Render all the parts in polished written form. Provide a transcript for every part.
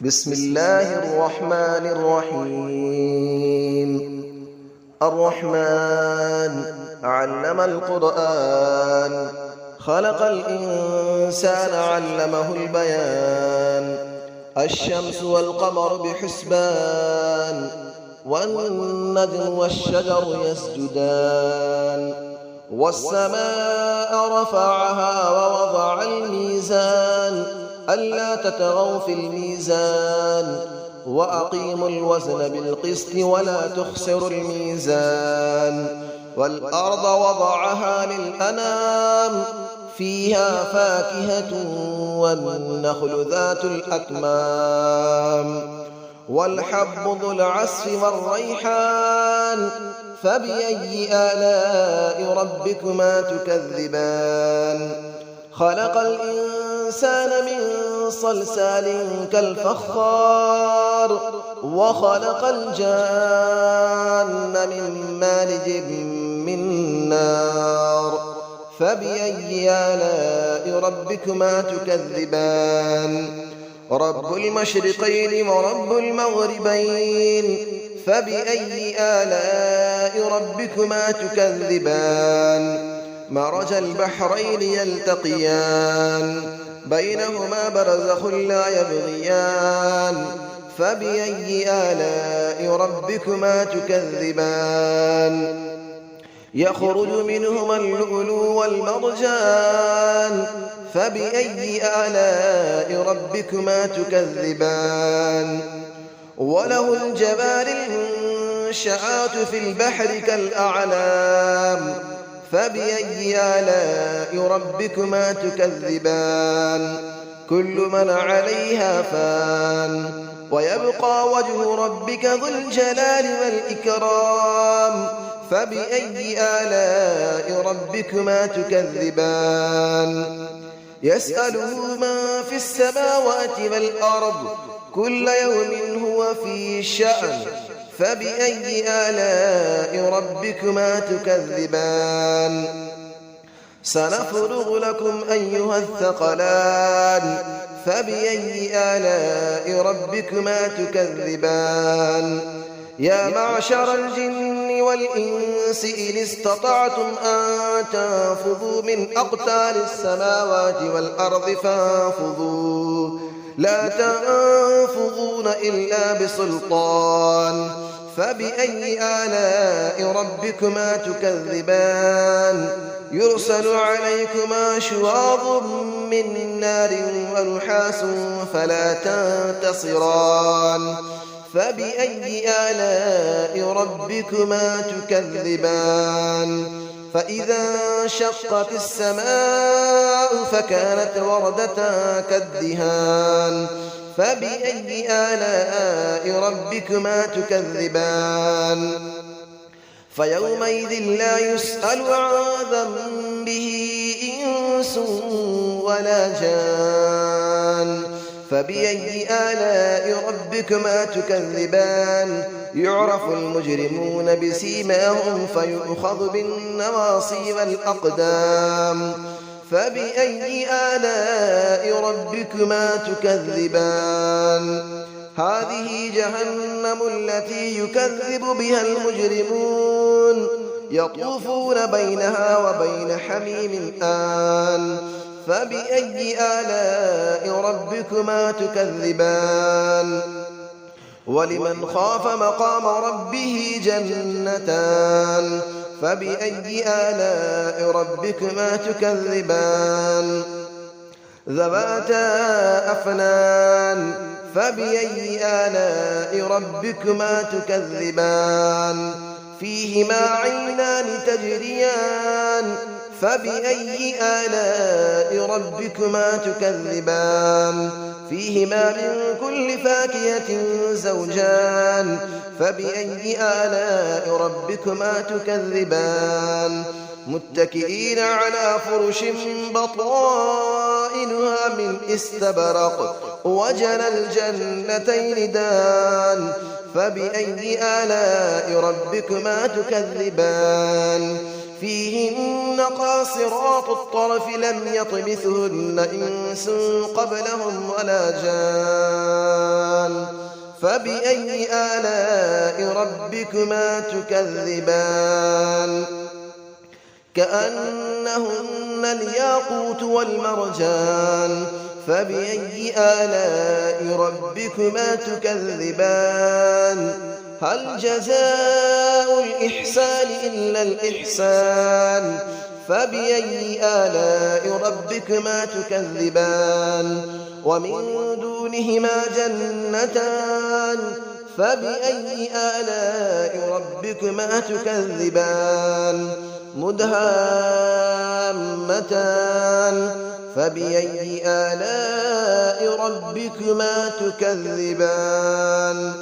بسم الله الرحمن الرحيم. الرحمن علم القرآن، خلق الإنسان علمه البيان. الشمس والقمر بحسبان، والنجم والشجر يسجدان. والسماء رفعها ووضع الميزان، ألا تطغوا في الميزان، وأقيموا الوزن بالقسط ولا تخسروا الميزان. والأرض وضعها للأنام، فيها فاكهة والنخل ذات الأكمام. والحب ذو العصف والريحان، فبأي آلاء ربكما تكذبان. خلق الإنسان من صلصال كالفخار، وخلق الجان من مارج من نار. فبأي آلاء ربكما تكذبان. رب المشرقين ورب المغربين، فبأي آلاء ربكما تكذبان. مرج البحرين يلتقيان، بينهما برزخ لا يبغيان. فبأي آلاء ربكما تكذبان. يخرج منهما اللؤلؤ والمرجان، فبأي آلاء ربكما تكذبان. وله الجوار المنشآت في البحر كالأعلام، فبأي آلاء ربكما تكذبان. كل من عليها فان، ويبقى وجه ربك ذو الجلال والإكرام. فبأي آلاء ربكما تكذبان. يسأله من في السماوات والأرض، كل يوم هو في شأن. فبأي آلاء ربكما تكذبان. سنفرغ لكم أيها الثقلان، فبأي آلاء ربكما تكذبان. يا معشر الجن والإنس إن استطعتم أن تنفذوا من أقطار السماوات والأرض فانفذوا، لا تنفذون إلا بسلطان. فبأي آلاء ربكما تكذبان. يرسل عليكما شواظ من نار ونحاس فلا تنتصران. فبأي آلاء ربكما تكذبان. فإذا انشقت السماء فكانت وردة كالدهان. فبأي آلاء ربكما تكذبان. فيومئذ لا يسأل عن ذنبه إنس ولا جان. فبأي آلاء ربكما تكذبان. يعرف المجرمون بسيماهم فيؤخذ بالنواصي والأقدام. فبأي آلاء ربكما تكذبان. هذه جهنم التي يكذب بها المجرمون، يطوفون بينها وبين حميم آن. فبأي آلاء ربكما تكذبان. ولمن خاف مقام ربه جنتان. فبأي آلاء ربكما تكذبان. ذواتا أفنان. فبأي آلاء ربكما تكذبان. فيهما عينان تجريان. فبأي آلاء ربكما تكذبان. فيهما من كل فاكهة زوجان. فبأي آلاء ربكما تكذبان. متكئين على فرش بطائنها من استبرق، وجنى الجنتين دان. فبأي آلاء ربكما تكذبان. فيهن قاصرات الطرف لم يطمثهن إنس قبلهم ولا جان. فبأي آلاء ربكما تكذبان كأنهن الياقوت والمرجان فبأي آلاء ربكما تكذبان هل جزاء الإحسان إلا الإحسان فبأي آلاء ربكما تكذبان ومن دونهما جنتان فبأي آلاء ربكما تكذبان مدهامتان فبأي آلاء ربكما تكذبان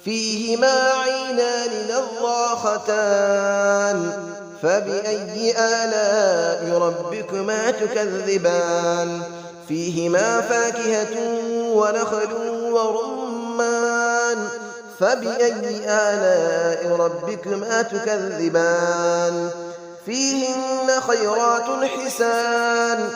فيهما عينان نضاختان فبأي آلاء ربكما تكذبان فيهما فاكهة ونخل ورمان فبأي آلاء ربكما تكذبان فيهن خيرات حسان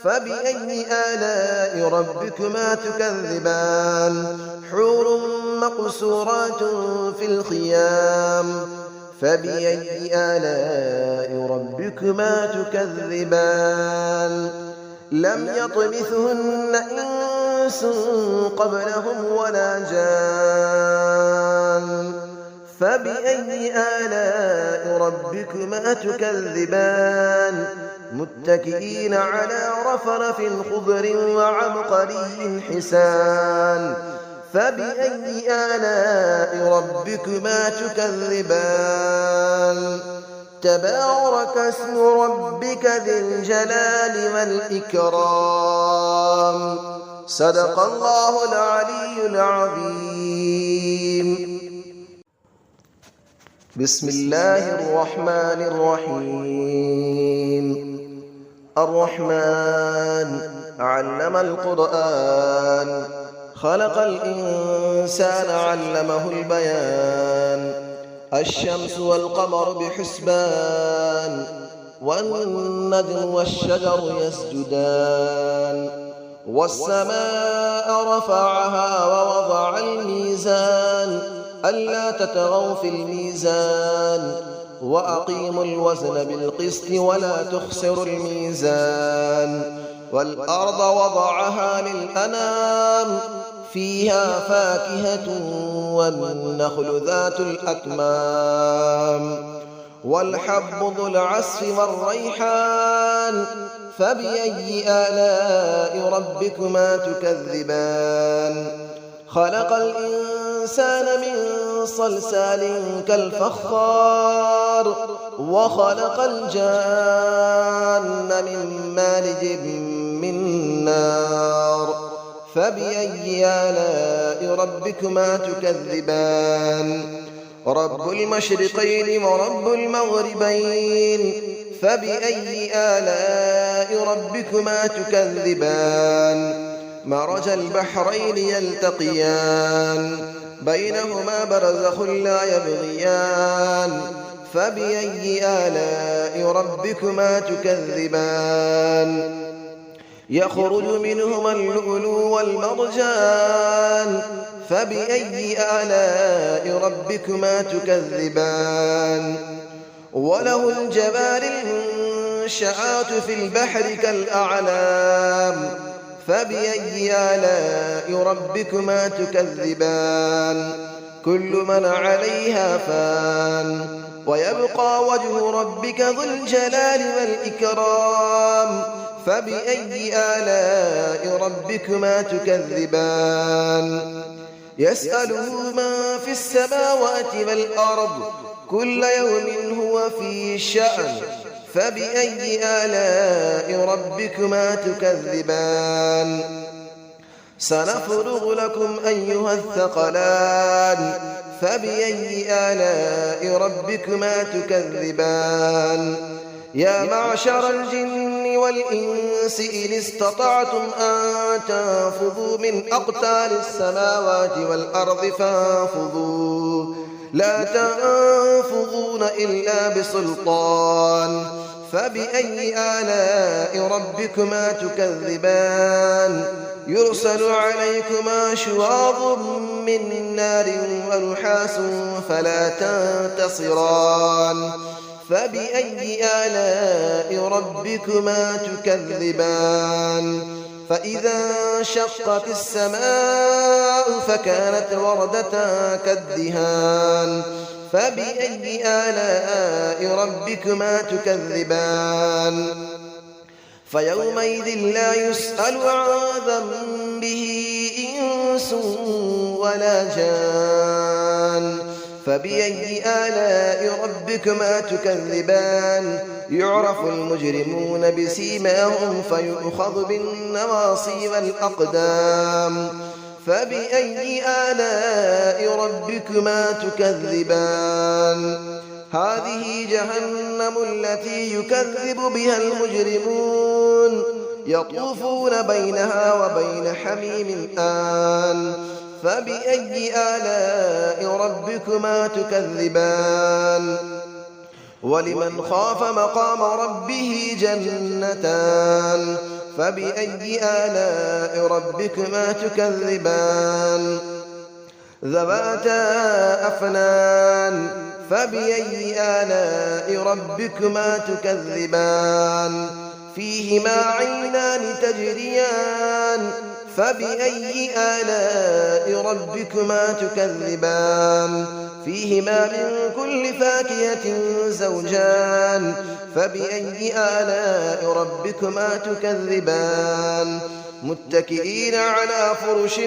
فبأي آلاء ربكما تكذبان حور مقصورات في الخيام فبأي آلاء ربكما تكذبان لم يطمثهن إنس قبلهم ولا جان فبأي آلاء ربكما تكذبان متكئين على رفرف خضر وعبقري حسان فبأي آلاء ربكما تكذبان تبارك اسم ربك ذي الجلال والإكرام صدق الله العلي العظيم بسم الله الرحمن الرحيم الرحمن علم القرآن خلق الإنسان علمه البيان الشمس والقمر بحسبان والنجم والشجر يسجدان والسماء رفعها ووضع الميزان ألا تطغوا في الميزان وأقيموا الوزن بالقسط ولا تخسروا الميزان والأرض وضعها للأنام فيها فاكهة والنخل ذات الأكمام والحب ذو العصف والريحان فبأي آلاء ربكما تكذبان خلق الإنسان من صلصال كالفخار وخلق الجان من مارج من نار فبأي آلاء ربكما تكذبان رب المشرقين ورب المغربين فبأي آلاء ربكما تكذبان مرج البحرين يلتقيان بينهما برزخ لا يبغيان فبأي آلاء ربكما تكذبان يخرج منهما اللؤلؤ والمرجان فبأي آلاء ربكما تكذبان وله الجبال المنشآت في البحر كالأعلام فبأي آلاء ربكما تكذبان كل من عليها فان ويبقى وجه ربك ذو الجلال والإكرام فبأي آلاء ربكما تكذبان يسأله من في السماوات والأرض كل يوم هو في شأن فبأي آلاء ربكما تكذبان سنفرغ لكم أيها الثقلان فبأي آلاء ربكما تكذبان يا معشر الجن والإنس إن استطعتم أن تنفذوا من أقطار السماوات والأرض فانفذوا لا تنفذون إلا بسلطان فبأي آلاء ربكما تكذبان يرسل عليكما شواظ من نار ونحاس فلا تنتصران فبأي آلاء ربكما تكذبان فإذا انشقت السماء فكانت وردة كالدهان فبأي آلاء ربكما تكذبان فيومئذ لا يسأل عن ذنبه إنس ولا جان فبأي آلاء ربكما تكذبان يعرف المجرمون بسيماهم فيؤخذ بالنواصي والأقدام فبأي آلاء ربكما تكذبان هذه جهنم التي يكذب بها المجرمون يطوفون بينها وبين حميم آن فبأي آلاء ربكما تكذبان ولمن خاف مقام ربه جنتان فبأي آلاء ربكما تكذبان ذواتا أفنان فبأي آلاء ربكما تكذبان فيهما عينان تجريان فبأي آلاء ربكما تكذبان فيهما من كل فاكهة زوجان فبأي آلاء ربكما تكذبان متكئين على فرش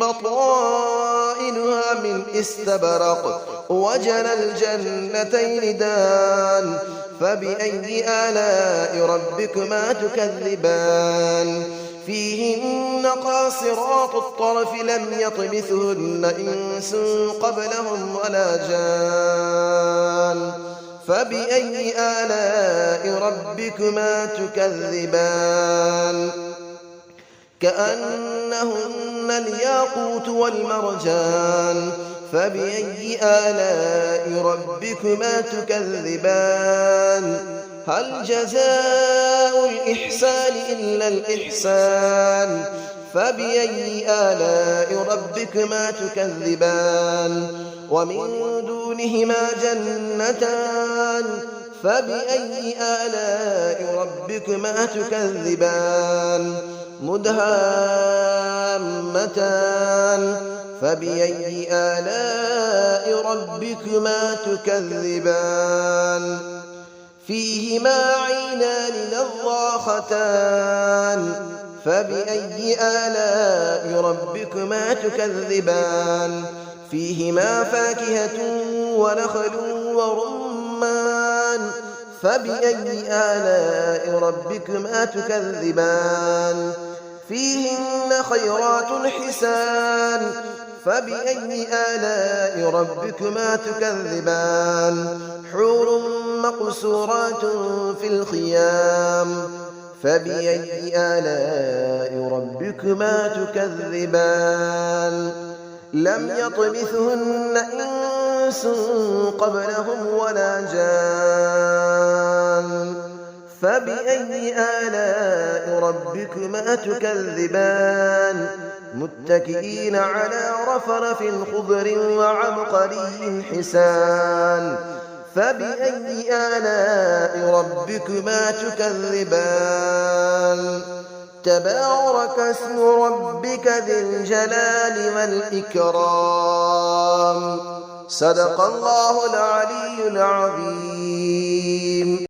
بطائنها من استبرق وجنى الجنتين دان فبأي آلاء ربكما تكذبان فيهن قاصرات الطرف لم يطمثهن إنس قبلهم ولا جان فبأي آلاء ربكما تكذبان كأنهن الياقوت والمرجان فبأي آلاء ربكما تكذبان هل جزاء الإحسان إلا الإحسان فبأي آلاء ربكما تكذبان ومن دونهما جنتان فبأي آلاء ربكما تكذبان مدهامتان فبأي آلاء ربكما تكذبان فيهما عينان نضاختان فبأي آلاء ربكما تكذبان فيهما فاكهة ونخل ورمان فبأي آلاء ربكما تكذبان فيهن خيرات حسان فبأي آلاء ربكما تكذبان حور مقصورات في الخيام فبأي آلاء ربكما تكذبان لم يطمثهن إنس قبلهم ولا جان فبأي آلاء ربكما تكذبان متكئين على رفرف خضر وعبقري حسان فبأي آلاء ربكما تكذبان تبارك اسم ربك ذي الجلال والإكرام صدق الله العلي العظيم.